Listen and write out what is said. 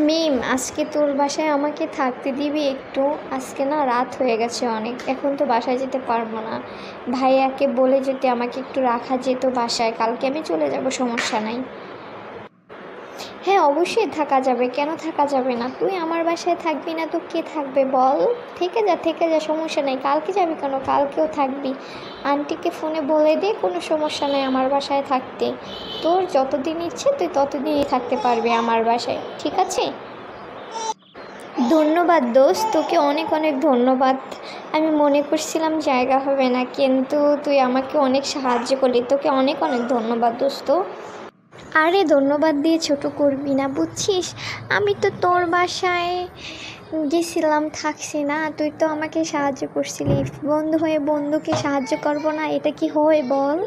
মিম, আজকে তোর বাসায় আমাকে থাকতে দিবি একটু? আজকে না রাত হয়ে গেছে অনেক, এখন তো বাসায় যেতে পারবো না। ভাইয়াকে বলে যদি আমাকে একটু রাখা যেত বাসায়, কালকে আমি চলে যাব, সমস্যা নাই। হ্যাঁ অবশ্যই থাকা যাবে, কেন থাকা যাবে না? তুই আমার বাসায় থাকবি না তো কে থাকবে বল? থেকে যা থেকে যা, সমস্যা নেই। কালকে যাবি কেন? কালকেও থাকবি। আন্টিকে ফোনে বলে দে, কোনো সমস্যা নেই আমার বাসায় থাকতে। তোর যতদিন ইচ্ছে তুই ততদিনই থাকতে পারবি আমার বাসায়, ঠিক আছে? ধন্যবাদ দোস্ত, তোকে অনেক অনেক ধন্যবাদ। আমি মনে করছিলাম জায়গা হবে না, কিন্তু তুই আমাকে অনেক সাহায্য করলি, তোকে অনেক অনেক ধন্যবাদ দোস্ত। আরে ধন্যবাদ দিয়ে ছোট করবি না, বুঝছিস? আমি তো তোর বাসায় গেছিলাম, থাকছি না, তুই তো আমাকে সাহায্য করছিলি। বন্ধু হয়ে বন্ধুকে সাহায্য করবো না, এটা কি হয় বল?